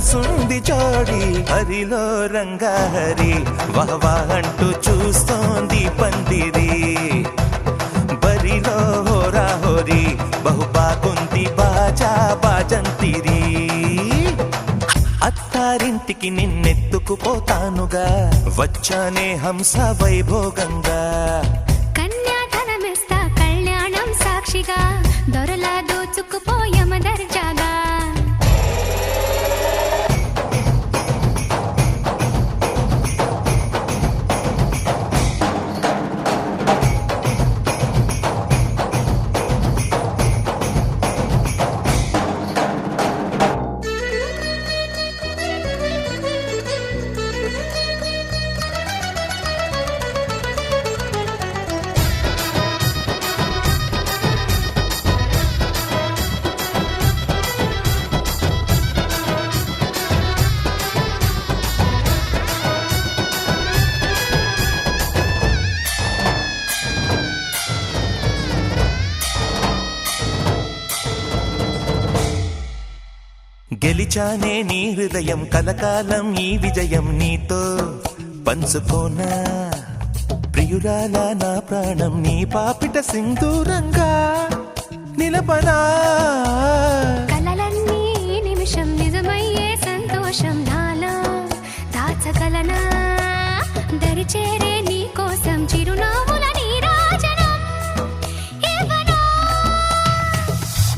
సుంది చోడి హరిలో రంగాహరి వహవా అంటూ చూస్తోంది పందిరి బరిలో హోరా హోరి బహు బాగుంది బాజా బాజంతిరి అత్తారింటికి నిన్నెత్తుకుపోతానుగా వచ్చానే హంస వైభోగంగా కన్యాధనమిస్తా కళ్యాణం సాక్షిగా దొరలా దోచుకుపోయమ దర్జాగా గెలిచానే నీ హృదయం కలకాలం ఈ విజయం నీతో పంచుకోనా ప్రియురాలా నా ప్రాణం నీ పాపిట సింధూరంగా నిలపనా కలలన్నీ నిమిషం నిజమయ్యే సంతోషం నాలో దాచగలనా దరిచేరే నీ కోసం చిరునవ్వుల నీరాజనం ఇవ్వనా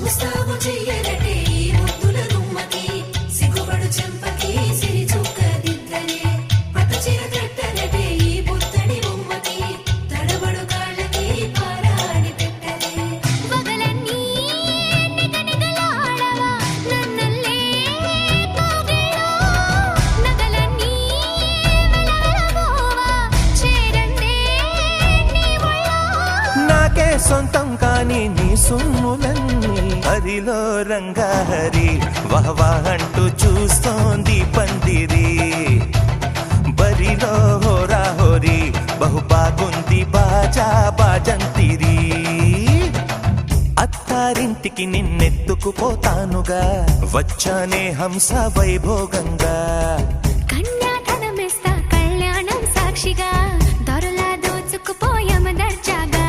ముస్తాబు చెయ్యలటే చెంపకి సిరి చుక్క దిద్దలే పట్టు చీర కట్టలటే ఈ బుద్ధడి బొమ్మకి తడబడు కాళ్ళకి పారాడి పెట్టలే పగలన్నీ నిగనిగలాడవా నన్నల్లే కోగిలో నగలన్నీ వెలవెలబోవా చేరందే నీ ఒళ్ళో నాకే సొంతం కాని నీ సొమ్ములన్నీ హరిలో రంగాహరి వహవా అంటూ చూస్తోంది పందిరి బరిలో హోరా హోరి బహు బాగుంది బాజా బాజంతిరి అత్తారింటికి నిన్నెత్తుకుపోతానుగా వచ్చానే హంస వైభోగంగా కన్యాధనమిస్తా కళ్యాణం సాక్షిగా దొరలా దోచుకుపోయమ దర్జాగా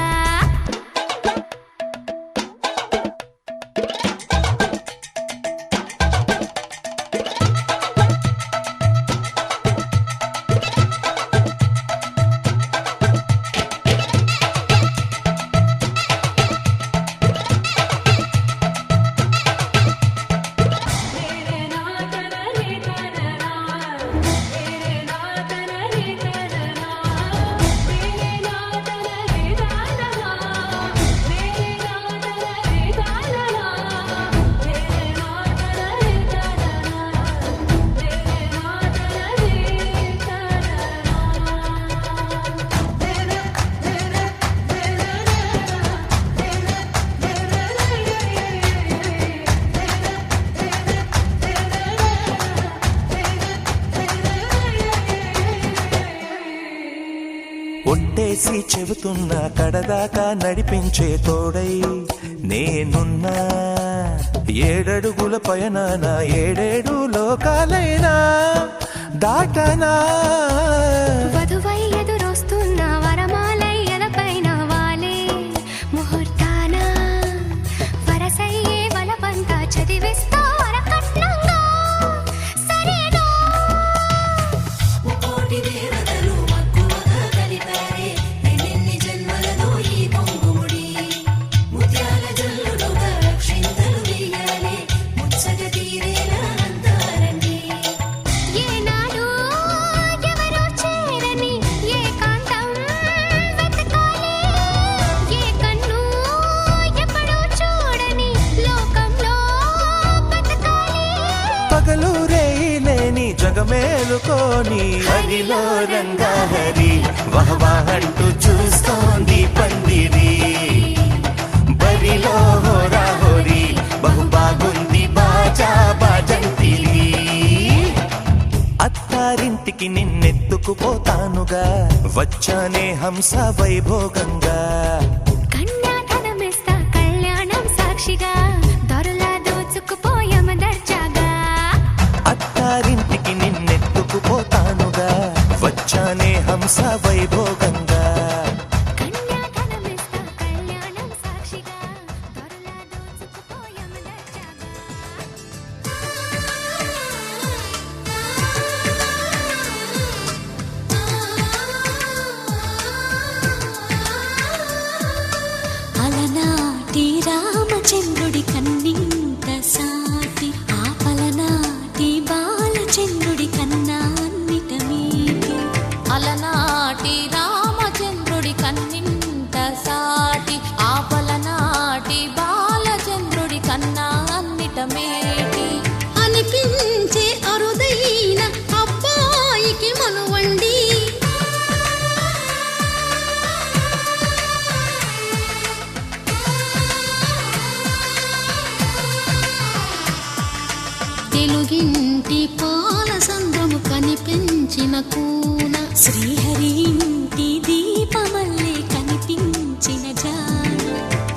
ఒట్టేసి చెబుతున్నా కడదాకా నడిపించే తోడై నేనున్నా ఏడడుగుల పయనాన ఏడేడు లోకాలైనా దాటనా వధువై ఎదురొస్తున్న వరమాలయ్యలపైన వాలే ముహూర్తాన వరసయ్యే వలపంతా చదివిస్తా వరకట్నంగా సరేనా కోటి దేవతలు మక్కువగా కలిపారే ఎన్నెన్ని జన్మలలో ఈ పొంగుముడి ముత్యాల జల్లులుగా రక్షింతలు వేయాలి ముచ్చట తీరేలా అంతారండి ఏనాడు ఎవరో చేరని ఏకాంతం వెతకాలి ఏ కన్ను ఎప్పుడూ చూడని లోకంలో బతకాలి పగలు రేయి లేని జగమేలుకోని హరిలో రంగాహరి వహవా అంటూ చూస్తోంది పందిరి బరిలో హోరా హోరి బహు బాగుంది బాజా బాజంతిరి అత్తారింటికి నిన్నెత్తుకుపోతానుగా వచ్చానే హంస వైభోగంగా కన్యాధనమిస్తా కళ్యాణం సాక్షిగా దొరలా దోచుకుపోయామ దర్జాగా అత్తారింటికి నిన్నెత్తుకుపోతానుగా వచ్చానే హంస వైభోగంగా కన్యాధనమిస్తా కళ్యాణం సాక్షిగా దొరలా దోచుకుపోయామ దర్జాగా అలనాటి రామచంద్రుడి కన్నింత సాటి ఆపలనాటి బాలచంద్రుడి కన్నా అన్నిట మీటి అలనాటి రామచంద్రుడి కన్నింత సాటి ఆపలనాటి బాలచంద్రుడి కన్నా అన్నిట మేటి అనిపించే అరుదైన అబ్బాయికి మనువండి తెలుగింటి పాల సంద్రము కనిపించిన కూన శ్రీహరి ఇంటి దీపమల్లే కనిపించిన జాడ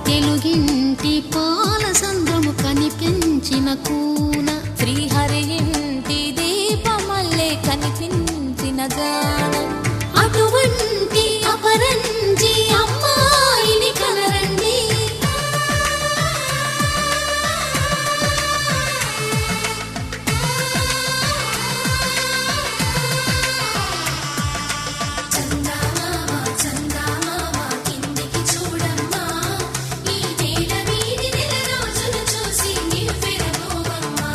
తెలుగింటి పాల సంద్రము కనిపించిన కూన శ్రీహరి ఇంటి దీపమల్లే కనిపించిన జాడ అటువంటి అపరంజి అమ్మాయిని కనరండి చందమామ చందమామ కిందికి చూడమ్మా ఈ నేల వీడి నెల రోజులు చూసి నివ్వెరబోవమ్మా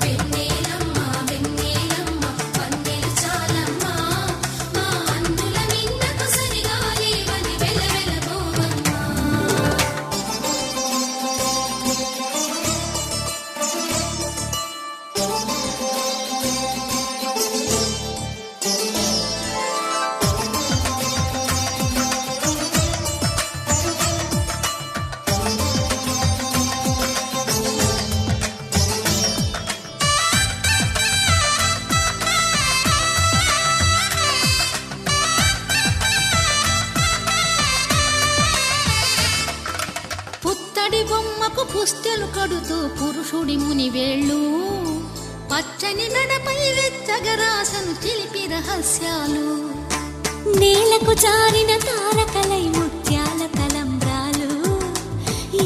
వెన్నెలమ్మ వెన్నెలమ్మ పన్నెలు చాలమ్మా మా అందుల నిన్నకు సరిగా లేవని వెలవెలబోవమ్మా పుత్తడి బొమ్మకు పుస్తెలు కడుతూ పురుషుడి ముని వేళ్ళు పచ్చని మెడపై వెచ్చగరాసను చిలిపి రహస్యాలు నేలకు జారిన తారకలై ముత్యాల తలంబ్రాలు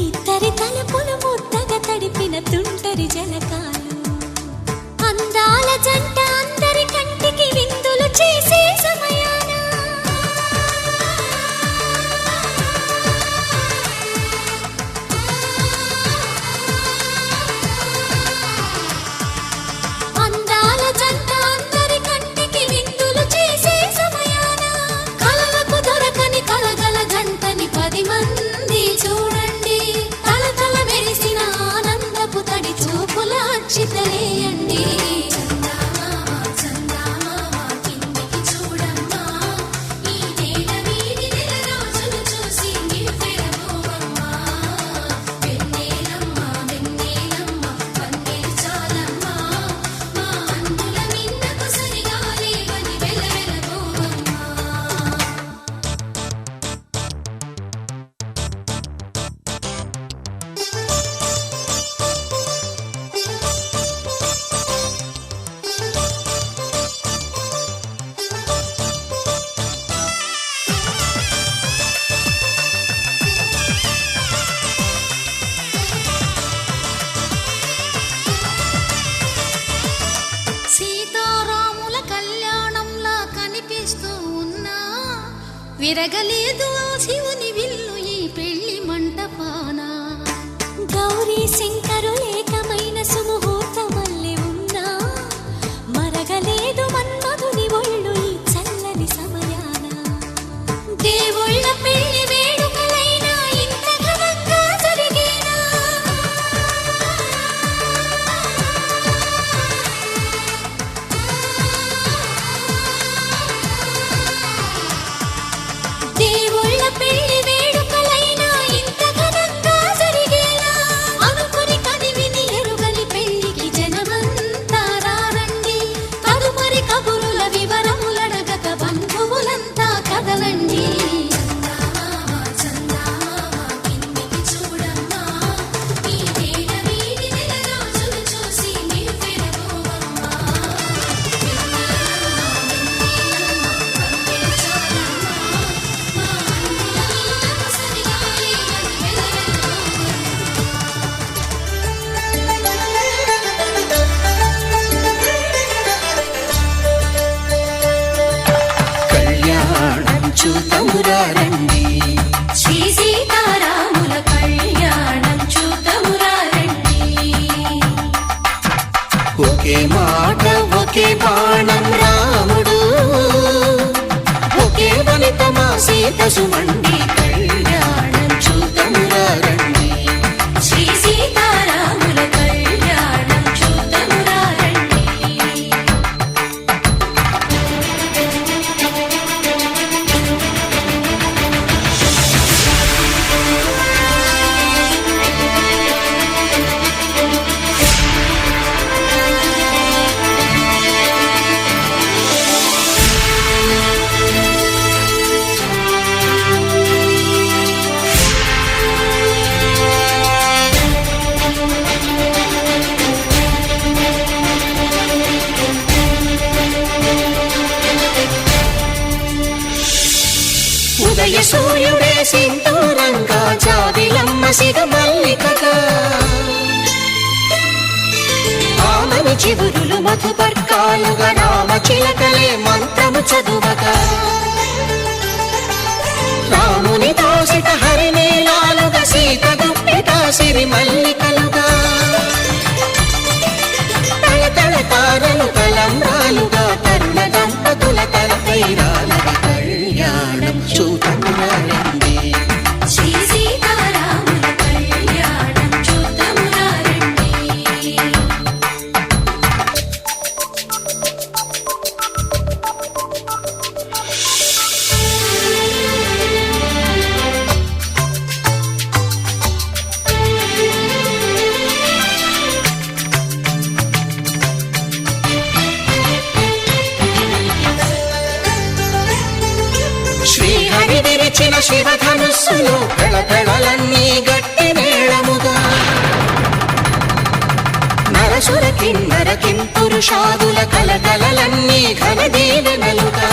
ఇద్దరి తలపులు ముద్దగా తడిపిన తుంటరి జలకాలు అందాల జంట అందరి కంటికి విందులు చేసే సమయాన అందాల జంట అందరి కంటికి విందులు చేసే సమయాన కలలకు దొరకని కలగల జంటని 10 మంది చూడండి తలతల మెరిసిన ఆనందపు తడి చూపుల అక్షితలేయండి చందమామ చందమామ కిందికి చూడమ్మా ఈ నేల వీడి నెల రోజులు చూసి నివ్వెరబోవమ్మా వెన్నెలమ్మ వెన్నెలమ్మ పన్నెలు చాలమ్మా మా అందుల నిన్నకు సరిగా లేవని వెలవెలబోవమ్మా సీతారాముల కళ్యాణంలా కనిపిస్తూ ఉన్నా విరగలేదు ఆ శివుని విల్లు ఈ పెళ్లి మంటపాన గౌరీ శంకరులేకమైన సుముహూర్తమల్లె ఉన్నా మరగలేదు మన్మధుని ఒళ్ళు ఈ చల్లని సమయాన దేవుళ్ళ పెళ్లి వేడుకలైనా ఇంత ఘనంగా జరిగేనా దేవుళ్ళ ఒకే మాట ఒకే బాణం రాముడు, ఒకే వనిత మా సీత సుమండి కళ్యాణం చూతమురా రండి. శ్రీ సీతారాముల కళ్యాణం చూద్దామురా రండి. ఉదయ సూర్యుడే సింధూరంగా జాబిలమ్మ సిగ మల్లికగా, ఆమని చివురులు మధుపర్కాలుగా రామ చిలకలే మంత్రము చదువగా, రాముని దోసిట హరినీలాలుగా సీత గుప్పిట సిరి మల్లికలుగా, తళతళ తారలు తలంబ్రాలుగా తరుణ దంపతుల తలపైరాలుగా కళ్యాణం చూతమురా రండి. శ్రీ సీతారాముల కళ్యాణం చూద్దామురా రండి. శ్రీహరి విరిచిన శివధనుస్సులో పెళపెళలన్నీ గట్టి మేళముగా, నరసుర కిన్నర కింపురుషాదుల కలకలలన్నీ ఘన దీవెనలుగా,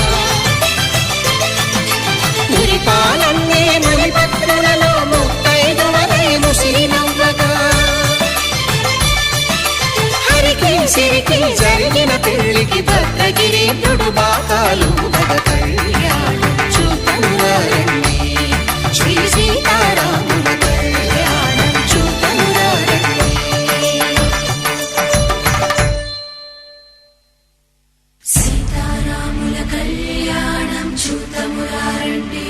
మురిపాలన్నీ మణిపత్రులలో ముత్తైదువలై ముసిరి నవ్వగా, హరికి సిరికి జరిగిన పెళ్లికి భద్రగిరీంద్రుడు బాకాలు మగ కళ్యాణం చూతమురా రండి. శ్రీ సీతారాముల కళ్యాణం చూతమురా రండి. సీతారాముల కళ్యాణం చూద్దామురా రండి.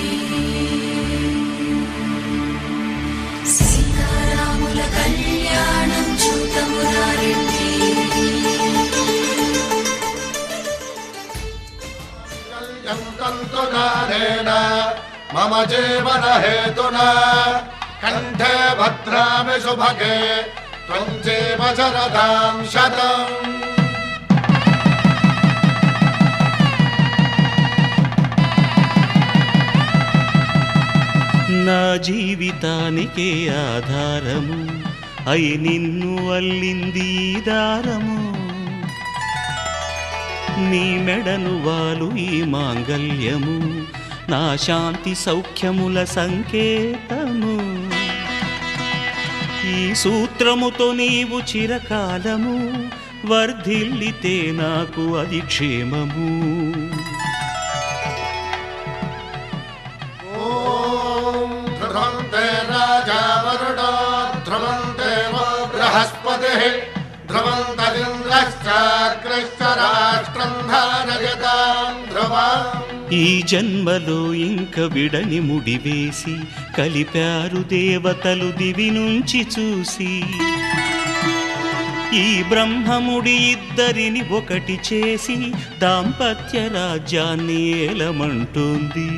సీతారాముల కళ్యాణం చూద్దామురా రండి. యంతంతునానేన మమ జీవన హేతునా కంఠే భద్రామి శుభగే త్వం జీవ శరదాం శతం. నా జీవితానికే ఆధారము అయి నిన్ను అల్లింది ఈ దారము, నీ మెడను వాలు ఈ మాంగల్యము నా శాంతి సౌఖ్యముల సంకేతము. ఈ సూత్రముతో నీవు చిరకాలము వర్ధిల్లితే నాకు అది క్షేమము. ఓం ధ్రువంతే రాజా వరుణో ధ్రువంతే వో బృహస్పతిః ధ్రువంతరింద్రశ్చాగ్రశ్చ రాష్ట్రం ధారయతాం ధ్రువం. ఈ జన్మలో ఇంక విడని ముడివేసి కలిపారు దేవతలు దివి నుంచి చూసి, ఈ బ్రహ్మముడి ఇద్దరిని ఒకటి చేసి దాంపత్య రాజ్యాన్ని ఏలమంటోంది.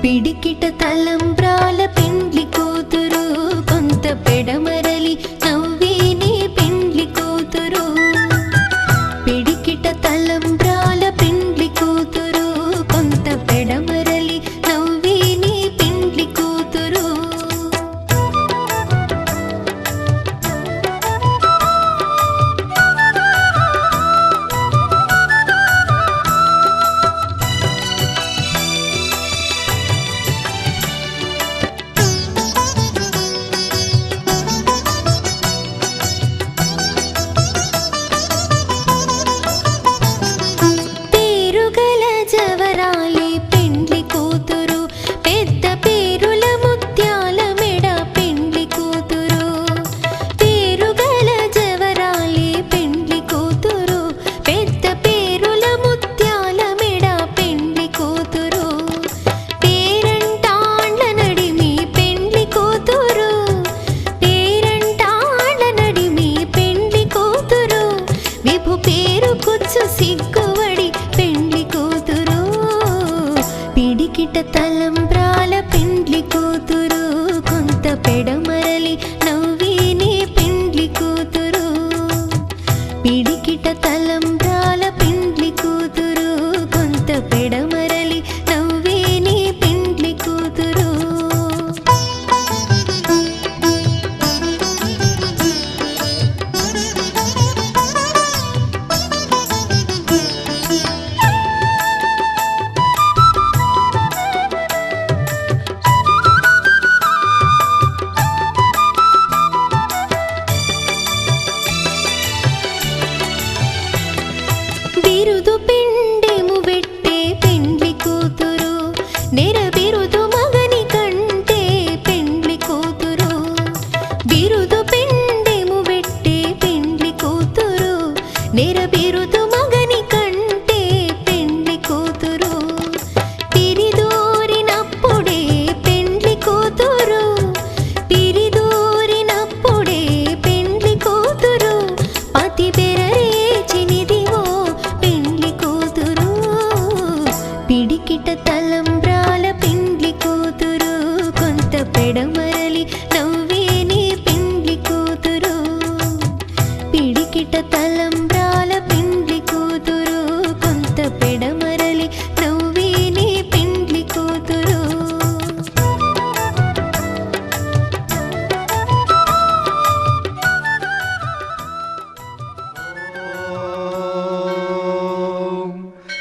పిడికిట తలంబ్రాల పెండ్లి కూతురు కొంత పెడమరలి నవ్వేనే పెండ్లి కూతురు పిడికిట తలంబ్రాల పెండ్లి కూతురు కొంత పెడమరలి నవ్వేనే పెండ్లి కూతురు పేరుగల జవరాలి పెండ్లి కూతురు పెద్ద పేరుల ముత్యాల మెడ పెండ్లి కూతురు పేరుగల జవరాలి పెండ్లి కూతురు పెద్ద పేరుల ముత్యాల మెడ పెండ్లి కూతురు పేరంటాండ్ల నడిమి పెండ్లి కూతురు పేరంటాండ్ల నడిమి పెండ్లి కూతురు విభు పేరు కుచ్చు సిగ్గువడి పెండ్లి కూతురు పిడికిట తలంబ్రాల పెండ్లి కూతురు కొంత పెడమరలి నవ్వేనే పెండ్లి కూతురు పిడికిట తలంబ్రాల పెండ్లి కూతురు కొంత పెడమరలి నవ్వేనే పెండ్లి కూతురు బిరుదు పిండెము పెట్టే పెండ్లి కూతురు నెర బిరుదు మగని కంటే పెండ్లి కూతురు బిరుదు పిండెము పెట్టే పెండ్లి కూతురు నెర బిరుదు మగని కంటే పెండ్లి కూతురు పిరిదూరినప్పుడే పెండ్లి కూతురు పిరిదూరినప్పుడే పెండ్లి కూతురు పతి బెరరేచినిదివో పెండ్లి కూతురు పిడికిట తలంబ్రాల పెండ్లి కూతురు కొంత పెడమరలి నవ్వేనే పెండ్లి కూతురు పిడికిట తలంబ్రాల పెండ్లి కూతురు కొంత పెడమరలి నవ్వేనే పెండ్లి కూతురు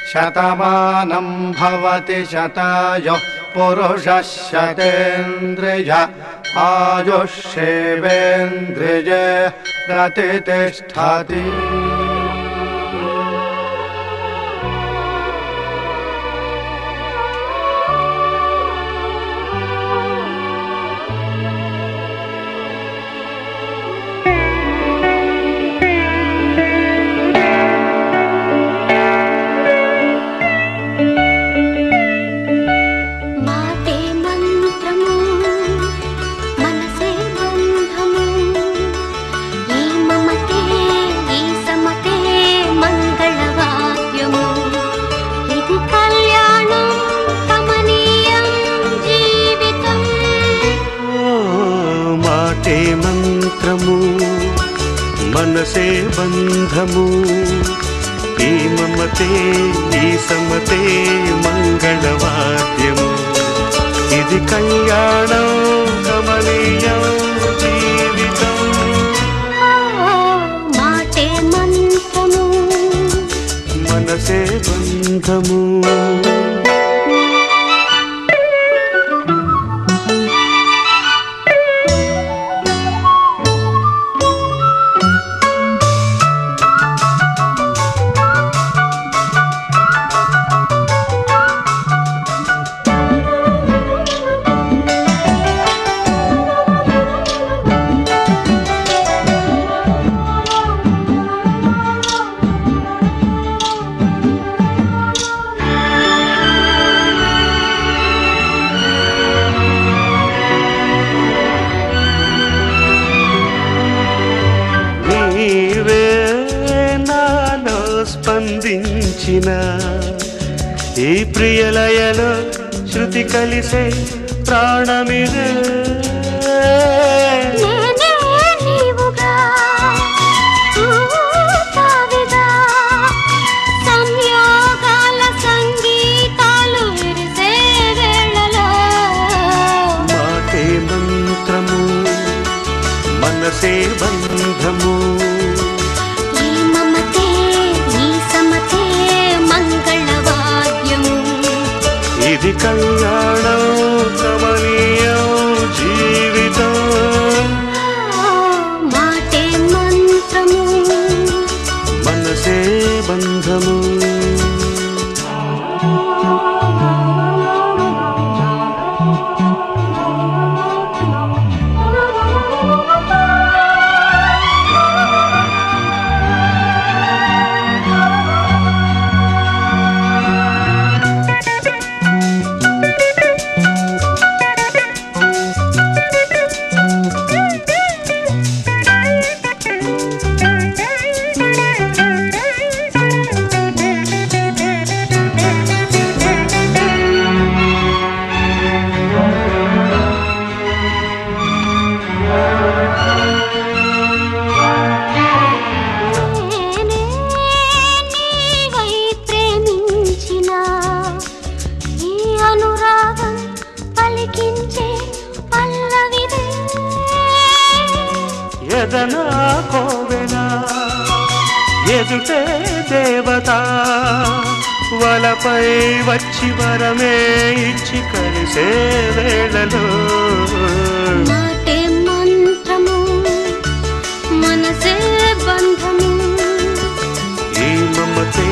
శతమానం భవతి శతాయుః పురుషः శతేంద్రియ ఆయుష్యేవేంద్రియే ప్రతిష్ఠతి మాటే మంత్రము మనసే బంధము ఈ మమతే ఈ సమతే మంగళవాద్యము ఇది కళ్యాణం కమనీయం జీవితం మాటే మంత్రము మనసే బంధము ఈ మమతే ఈ సమతే మంగళవాద్యము ఇది కళ్యాణం కమనీయం జీవితం మాటే మంత్రము మనసే బంధము స్పందించిన ఈ ప్రియలయలో శృతి కలిసే ప్రాణమిదే నేనే నీవుగా తావిగా సంయోగాల సంగీతాలు విరిసే వేళలో మాటే మంత్రము మనసే బంధము ఈ మమతే ఈ సమతే మంగళవాద్యము ఇది కళ్యాణం కమనీయం జీవితం మాటే మంత్రము మనసే బంధము నీవై ప్రేమించిన ఈ అనురాగం పలికించే పల్లవిదే ఎదనా కోవెనా ఎదుటే దేవత వలపై వచ్చి వరమే ఇచ్చి కలిసే వేళలో మాటే మంత్రము మనసే బంధము ఈ మమతే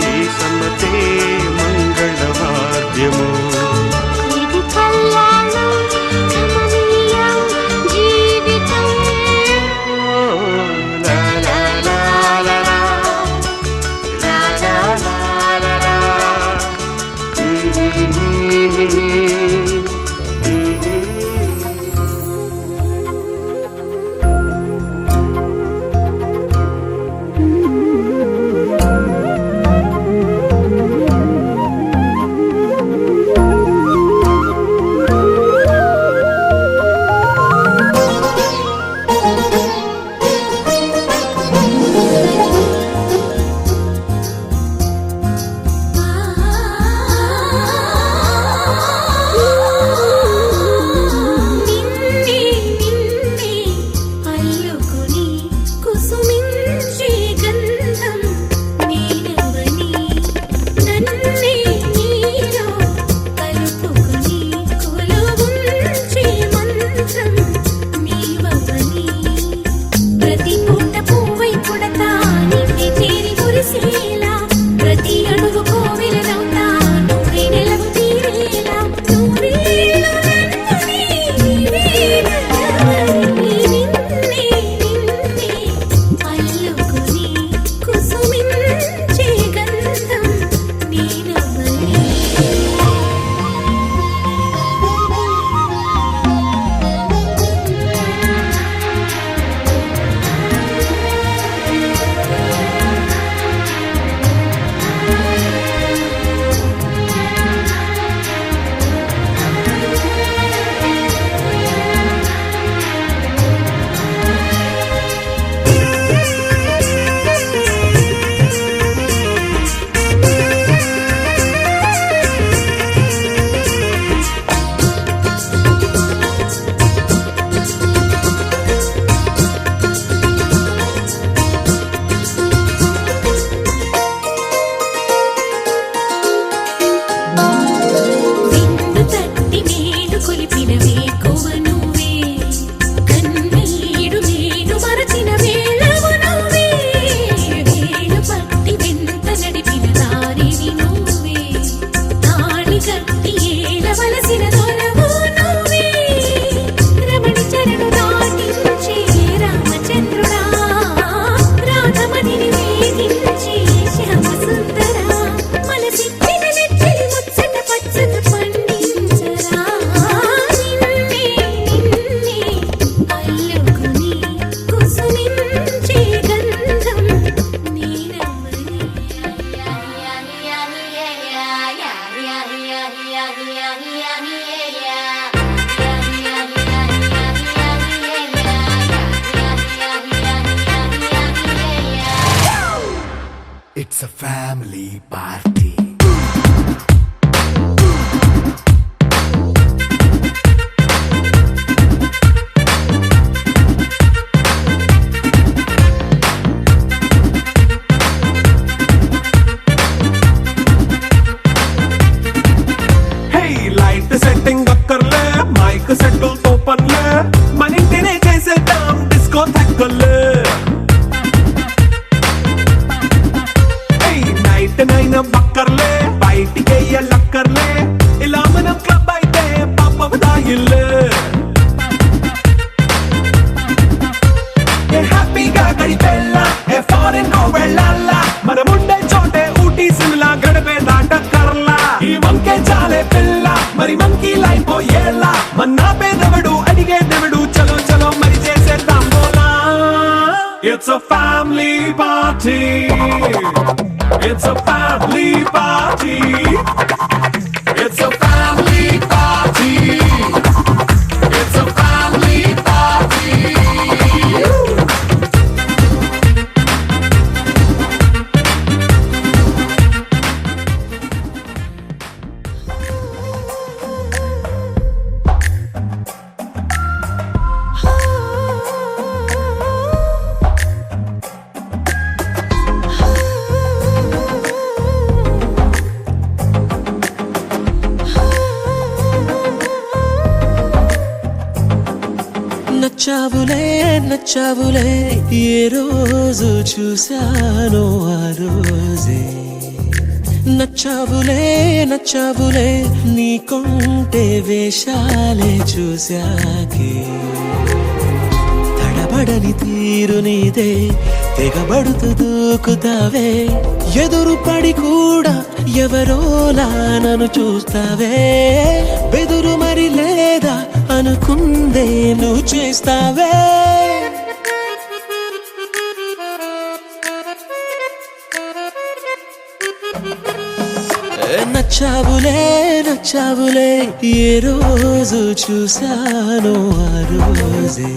ఈ సమతే మంగళవాద్యము ఇది కళ్యాణం కమనీయం జీవితం లా లా లా లా లా. లా లా లా లా లా. Mm-hmm. It's a family party. Hey, light setting akkarle, mic settle to panle, manintine చేసేద్దాం disco thakkle. నైన బక్కర్లే బయటికి లక్కర్లే ఇలా మనం క్లబ్ అయితే పాపదాయిల్లే హ్యాపీగా గడిపెల్లా ఫారెన్ కో వెళ్ళాలా మనముండే చోటే ఊటీ సిమ్లా గడిపే దాటక్కర్లా ఈ మంకే చాలే పిల్ల మరి మంకీ లైఫ్ ఏళ్ళ మన్నా పేదవడు అడిగే దేవుడు చలో చలో మరి చేసేద్దాం బోలా. It's a family party. It's a family party. It's a family party. It's a family party. Nachavule Nachavule ఏ రోజు చూశానో ఆ రోజే నచ్చావులే నచ్చావులే నీకుంటే వేషాలే చూశాకే తడబడని తీరు నీదే తెగబడుతూ దూకుతావే ఎదురు పడి కూడా ఎవరోలా నన్ను చూస్తావే బెదురు మరి లేదా అనుకుందే నువ్వు చేస్తావే నచ్చావులే నచ్చావులే ఏ రోజు చూశానో ఆ రోజే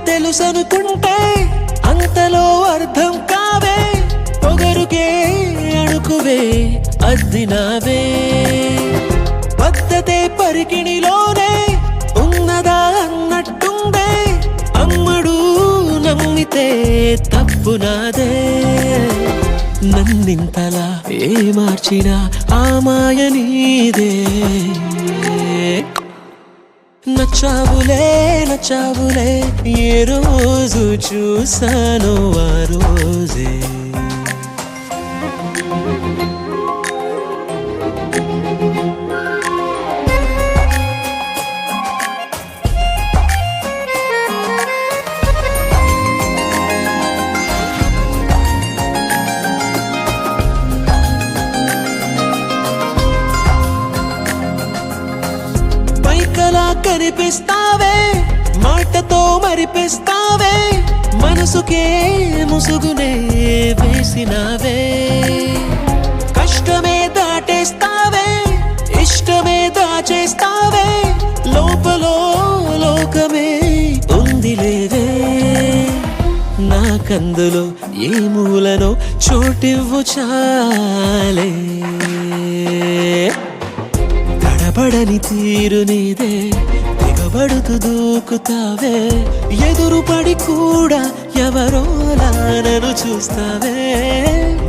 తెలుసనుకుంటే అంతలో అర్థం కావే పొగరుకే అణుకువే అద్దినావే పద్ధతే పరికిణిలోనే ఉన్నదా అన్నట్టుందే అమ్మడు నమ్మితే తప్పు నాదే నన్నింతలా ఏ మార్చినా ఆ మాయ నీదే నచ్చావులే నచ్చావులే ఏ రోజు చూశానో ఆ రోజే పైకలా కనిపిస్తావే మాటతో మరిపిస్తావే మనసుకే ముసుగునే వేసినావే కష్టమే దాటేస్తావే ఇష్టమే దాచేస్తావే లోపలో లోకమే ఉందిలేవే నాకందులో ఏ మూలనో చోటివ్వు చాలే తడబడని తీరు నీదే తెగబడుతూ దూకుతావే ఎదురు పడి కూడా ఎవరోలా నన్ను చూస్తావే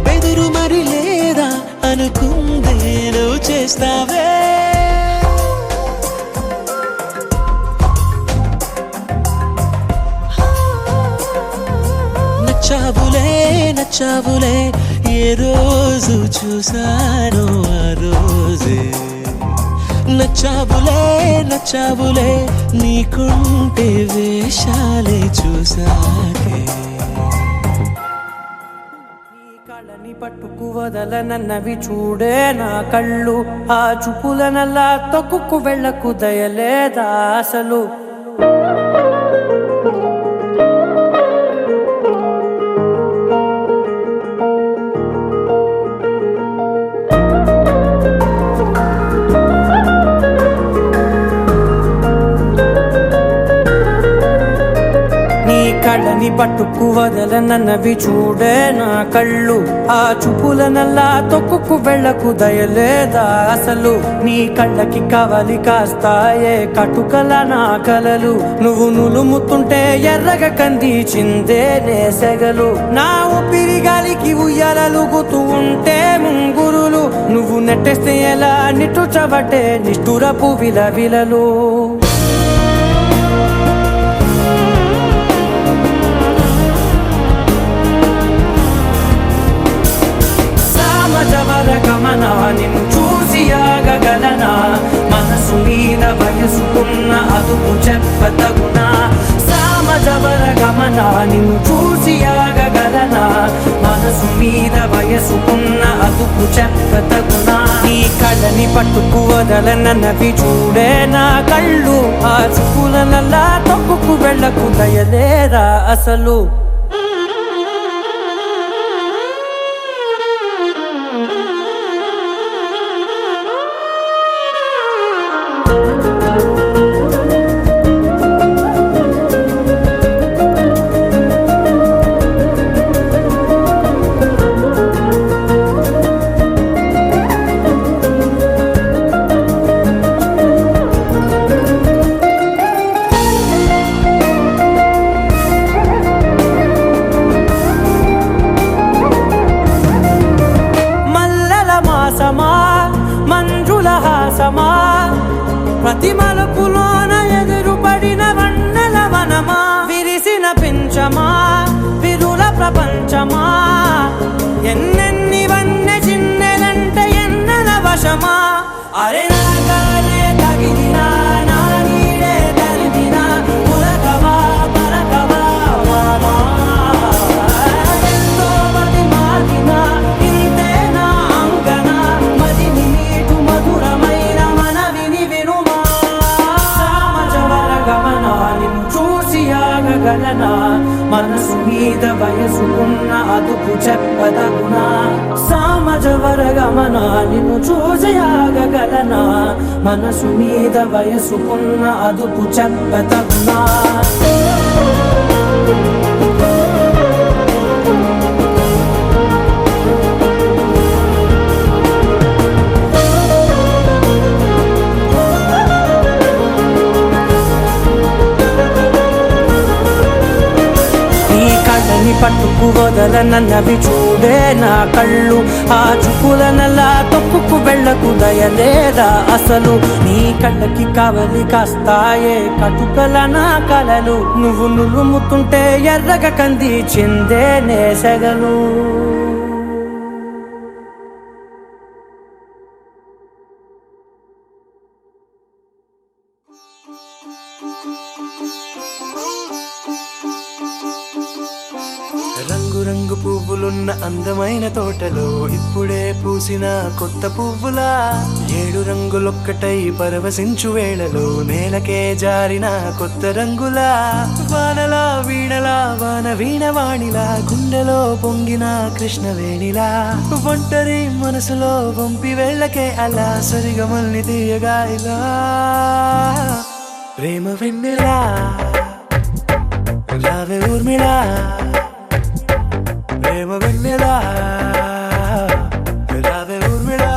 బెదురు మరి లేదా అనుకుందే నువ్వు చేస్తావే నచ్చావులే నచ్చావులే ఏ రోజు చూశానో ఆ రోజే నచ్చావులే నచ్చావులే నీకుంటే వేషాలే చూసాకే కళని పట్టుకు వదలనన్నవి చూడే నా కళ్ళు ఆ చూపులనల్లా తొక్కుకు వెళ్ళకు దయలేదా అసలు కళ్ళని పట్టుకు వదలనన్నవి చూడే నా కళ్ళు ఆ చూపులనల్లా తొక్కుకు వెళ్ళకు దయలేదా అసలు నీ కళ్ళకి కవలి కాస్తాయే కటుకల నా కలలు నువ్వు నులుముతుంటే ఎర్రగ కంది చిందే నేసెగలు నా ఊపిరి గాలికి ఉయ్యాలలుగుతూ ఉంటే ముంగురులు నువ్వు నెట్టేస్తే ఎలా నిట్టుచబట్టే నిష్ఠురపు విలవిలలు గమనా నిన్ను చూసి ఆగగలనా మనసు మీద వయసుకున్న అదుపు చెప్పతగునా సామజవర గమనా నిన్ను చూసి ఆగగలనా మనసు మీద వయసుకున్న అదుపు చెప్పతగునా నీ కళ్ళని పట్టుకు వదలనన్నవి చూడే నా కళ్ళు ఆ చూపులనల్లా తొక్కుకు వెళ్ళకు దయలేరా అసలు ప్రతి మలుపులోన ఎదురుపడిన వన్నెల వనమా విరిసిన పించమా విరుల ప్రపంచమా ఎన్నెన్ని వన్నె చిన్నెలంటే ఎన్నెల వశమా అరే నాగాలే తగిలినా నా నీడే తరిమినా పులకవా పలకవా వామా ఎంతో మతి మారినా ఇంతే నా అంగన మదిని నీటు మధురమైన మనవిని వినుమా సామజవర గమనా నిన్ను చూసి ఆగగలనా మనసు మీద వయసుకున్న అదుపు చెప్పదగునా సామజవర గమనా నిన్ను చూసి ఆగగలనా మనసు మీద వయసుకున్న అదుపు చెప్పదగునా పట్టుకు వదలనన్నవి చూడే నా కళ్ళు ఆ చూపులనల్లా తొక్కుకు వెళ్ళకు దయలేదా అసలు నీ కళ్ళకి కవలి కాస్తాయే కటుకల నా కలలు నువ్వు నులుముతుంటే ఎర్రగ కంది చిందే నేసెగలు రంగు రంగు పువ్వులున్న అందమైన తోటలో ఇప్పుడే పూసిన కొత్త పువ్వులా 7 రంగులొక్కటై పరవశించు వేళలో నేలకే జారిన కొత్త రంగులా వానలా వీణలా వాన వీణవాణిలా గుండెలో పొంగిన కృష్ణవేణిలా ఒంటరి మనసులో వంపి వెళ్ళకే అలా సరిగమల్ని తీయగా ఇలా ప్రేమ వెన్నెలా రావే ఊర్మిళా ప్రేమ వెన్నెలా రావే ఊర్మిళా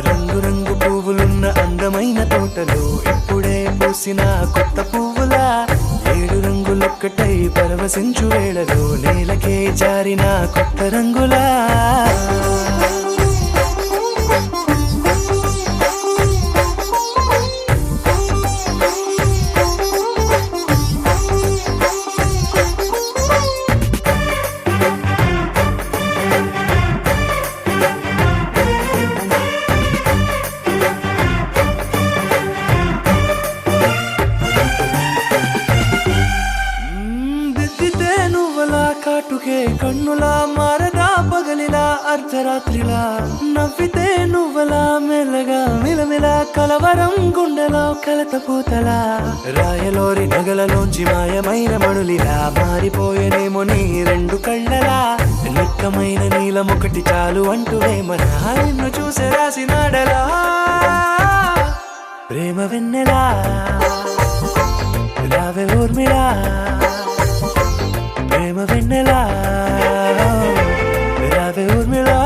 రంగు రంగు పువ్వులున్న అందమైన తోటలో ఇప్పుడే పూసిన కొత్త పువ్వులా 7 రంగులొక్కటై పరవశించు వేళలో నేలకే జారిన కొత్త రంగులా రాత్రిలా నవ్వితే నువ్వలా మెల్లగా మిలమిల కలవరం గుండెలో కలత పూతలా రాయలోరి నగలలోంచి మాయమైన మణులిలా మారిపోయేనేమో నీ రెండు కళ్ళలా నిక్కమైన నీలమొకటి చాలు అంటూ వేమనా నిన్ను చూసి రాసినాడలా ప్రేమ వెన్నెలా రావే ఊర్మిళా ప్రేమ వెన్నెలా రావే ఊర్మిళా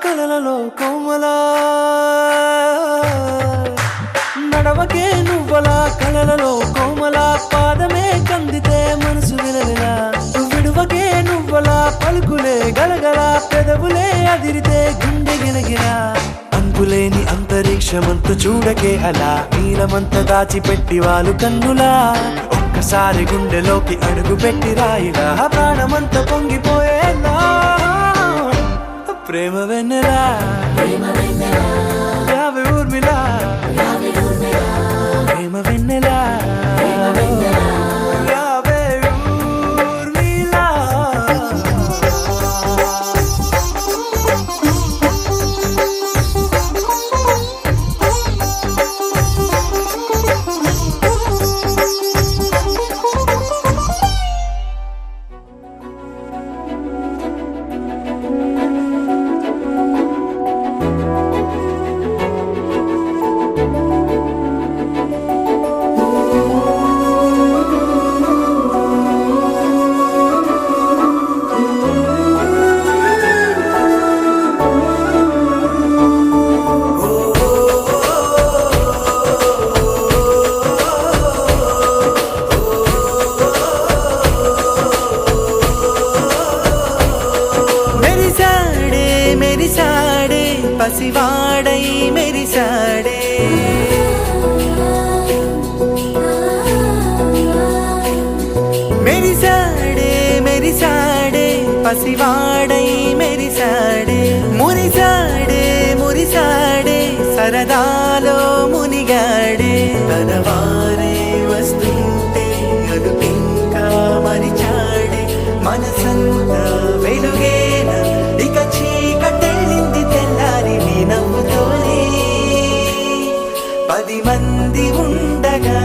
కలలలో కోమలా నడవకే నువ్వలా కలలలో కోమలా పాదమే కందితే మనసు విలవిలా విడువకే నువ్వలా పలుకులే గలగల పెదవులే అదిరితే గుండె గిలగిలా అంతులేని అంతరిక్షమంత చూడకే అలా నీలమంత దాచిపెట్టి వాళ్ళు కన్నులా ఒక్కసారి గుండెలోకి అడుగు పెట్టి రాయిలా ప్రాణమంత పొంగిపోయేలా ప్రేమ వెన్నెలా రావే ఊర్మిళా ప్రేమ వెన్నెలా రావే ఊర్మిళా పసివాడై మెరిసాడే మెరిసాడే మెరిసాడే పసివాడై మెరిసాడే మురిసాడే మురిసాడే సరదాలో మునిగాడే తనవారే వస్తుంటే అదుపింకా మరిచాడే మనసంతా వెలుగేనా ఇక చీకటెళ్ళింది తెల్లారి నీ నవ్వుతోనే 10 మంది ఉండగా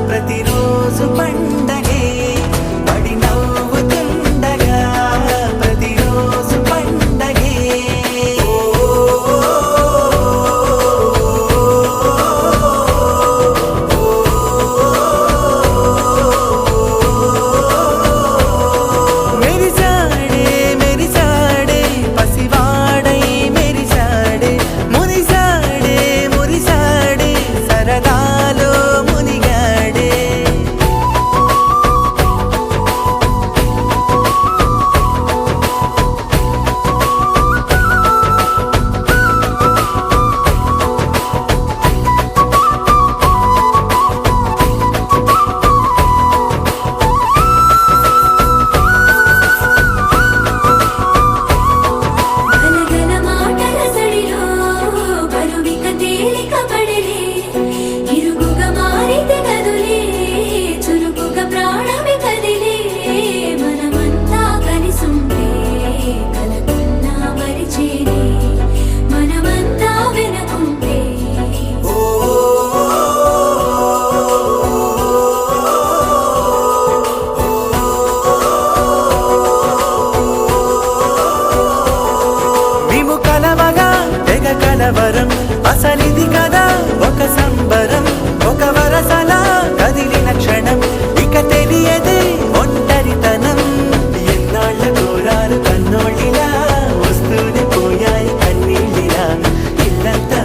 ప్రతిరోజు పండగే పడి నవ్వుతుండగా ప్రతిరోజు పండగే మెరిసాడే మెరిసాడే పసివాడై మెరిసాడే మురిసాడే మురిసాడే సరదాలో మునిగాడే గలగల మాటల సడిలో బరువిక తేలిక పడలే ఇరుగుగా మారితే కదులే చురుకుగా ప్రాణమి కదిలే మనమంతా కలిసుంటే కలకున్నా మరిచేనే మనమంతా వెనకుంటే మేము కలవగా తెగ కలవరం అసలిది కదా ఒక సంబరం ఒక వరసలా కదిలిన క్షణం ఇక తెలియదే ఒంటరితనం ఎన్నాళ్ళ కోరాలు కన్నోళ్ళిలా వస్తూనే పోయాయి కన్నీళ్ళిలా ఇల్లంతా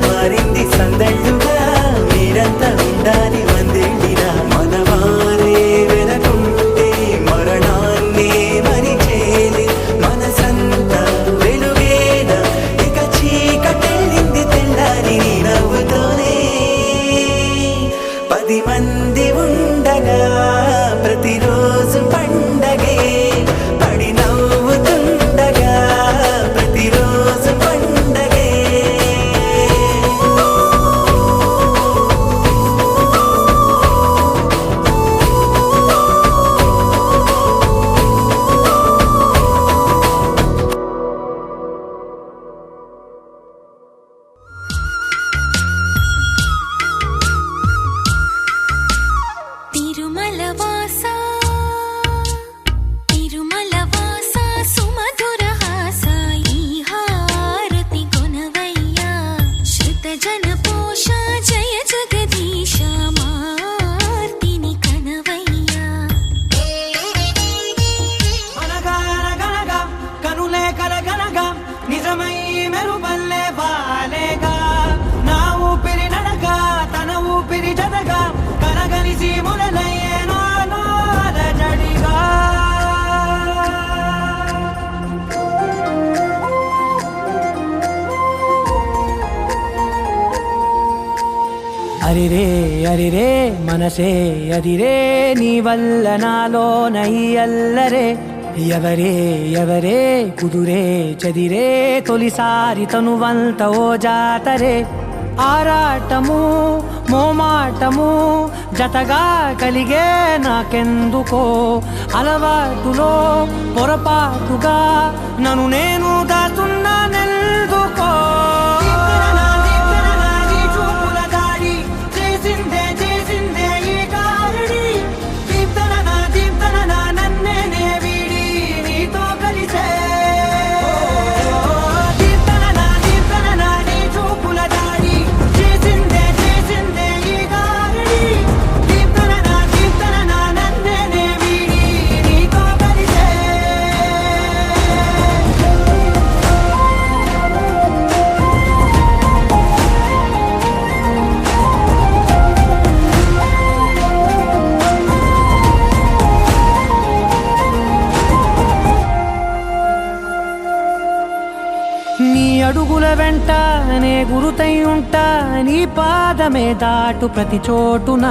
వనపోష జయ జగదీశ మార్తిని కనవయ్యా అనగనగనగా కనులే కలగనగా నిజమై మెరుపల్లే వాలేగా నా ఊపిరి నడగా తన ఊపిరి జతగా కనగలిసి మొదలయ్యేనో అలజడిగా అరిరే అరిరే మనసే అదిరే నీ వల్ల నాలో నయ్యల్లరే ఎవరే ఎవరే కుదురే చదిరే తొలిసారి తనువంత ఓ జాతరే ఆరాటము మోమాటము జతగా కలిగే నాకెందుకో అలవాటులో పొరపాటుగా నన్ను నేను దాచున్నానెందుకో నీ అడుగుల వెంట నే గురుతై ఉంటా నీ పాదమే దాటు ప్రతి చోటున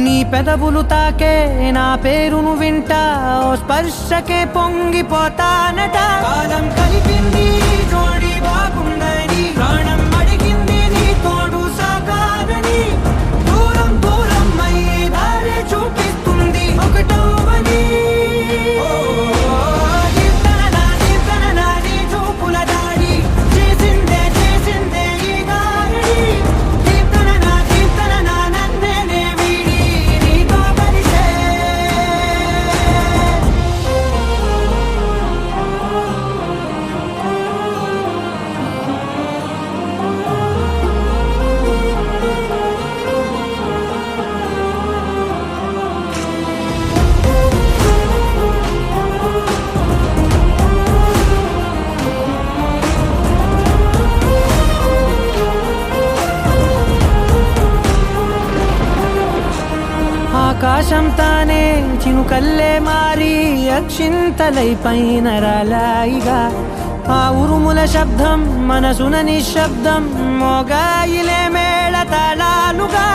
నీ పెదవులు తాకే నా పేరును వింటా ఓ స్పర్శకే పొంగిపోతానట కాలం కలిపింది జోడి బాగుందని ప్రాణం అడిగింది నీ తోడు సాగాలని దూరం దూరం అయ్యే దారి చూపిస్తుంది ఒకటవని ఆకాశం తానే చినుకల్లే మారి అక్షింతలై పైన రాలాయిగా ఆ ఉరుముల శబ్దం మనసున నిశ్శబ్దం మోగాయిలే మేళ తాళాలుగా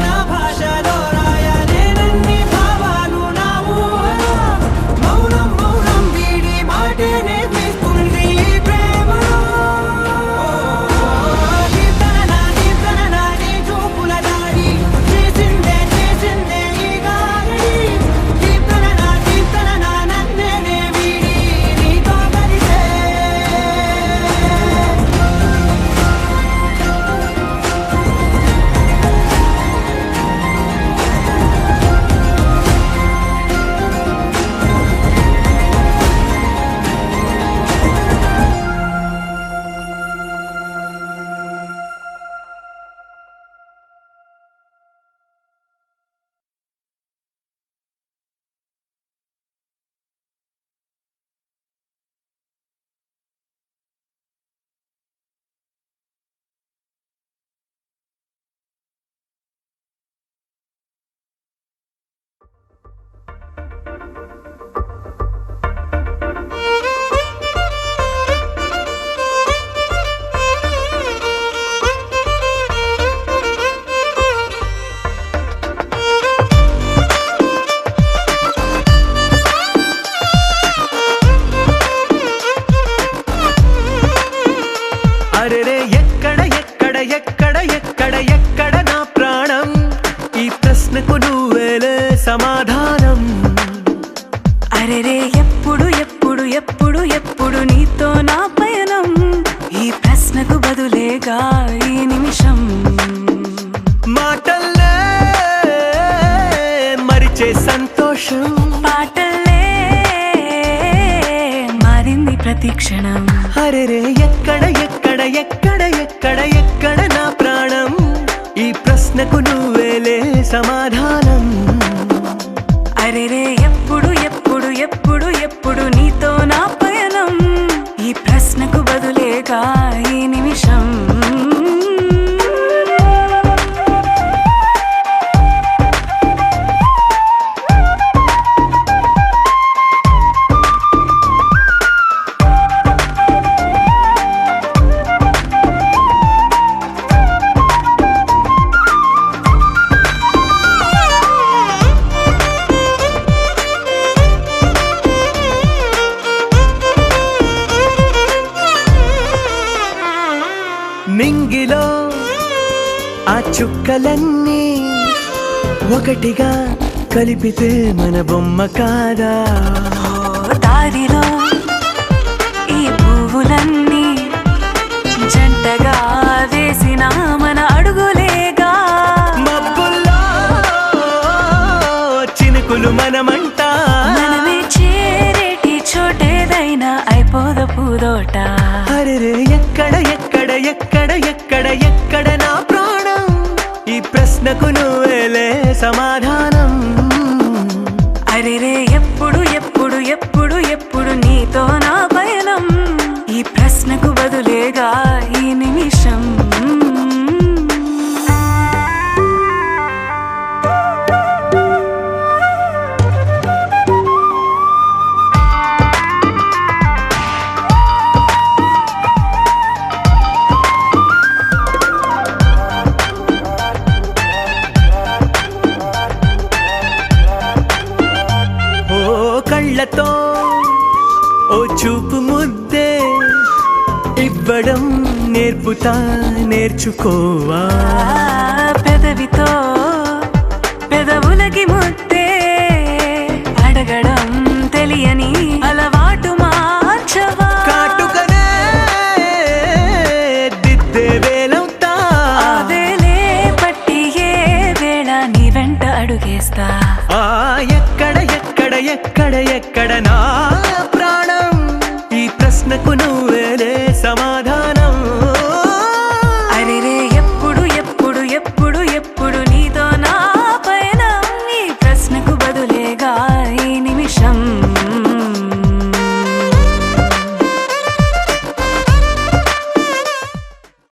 నా భాషలో రాయలేనన్ని భావాలు నా ఊహలో మౌనం మౌనం వీడి మాటే నేర్పిస్తుంది ప్రేమలో సమాధానం అరెరే ఎప్పుడు ఎప్పుడు ఎప్పుడు ఎప్పుడు నీతో నా పయనం ఈ ప్రశ్నకు బదులేగా ఈ నిమిషం మాటల్లే మరిచే సంతోషం పాటల్లే మారింది ప్రతి క్షణం అరెరే ఎక్కడ ఎక్కడ ఎక్కడ ఎక్కడ ఎక్కడ నా ప్రాణం ఈ ప్రశ్నకు నువ్వేలే సమాధానం అరెరే ఎప్పుడు ఎప్పుడు ఎప్పుడు ఎప్పుడు నీతో నా పయనం ఈ ప్రశ్నకు బదులేగా ఈ నిమిషం నింగిలో ఆ చుక్కలన్నీ ఒకటిగా కలిపితే మన బొమ్మ కాదా దారిలో ఈ పువ్వులన్నీ జంటగా వేసిన మన అడుగులేగా మబ్బుల్లో చినుకులు మనమంట మనమే చేరేటి చోటేదైనా అయిపోద పూదోట అరెరే ఎక్కడ ఎక్కడ ఎక్కడ ఎక్కడ ఎక్కడ నా ప్రాణం ఈ ప్రశ్నకు నువ్వేలే సమాధానం అరెరే ఎప్పుడు ఎప్పుడు ఎప్పుడు ఎప్పుడు నీతో నా పయనం ఈ ప్రశ్నకు బదులేగా ఈ నిమిషం కళ్ళతో ఓ చూపు ముద్దే ఇవ్వడం నేర్పుతా నేర్చుకోవా పెదవితో పెదవులకి ముద్దే అడగడం తెలియని అలవాటు మార్చవా కాటుకనే దిద్దే వేలవుతా అదేలే పట్టి ఏ వేళ నీ వెంట అడుగేస్తా ఎక్కడ ఎక్కడ ఎక్కడ ఎక్కడ నా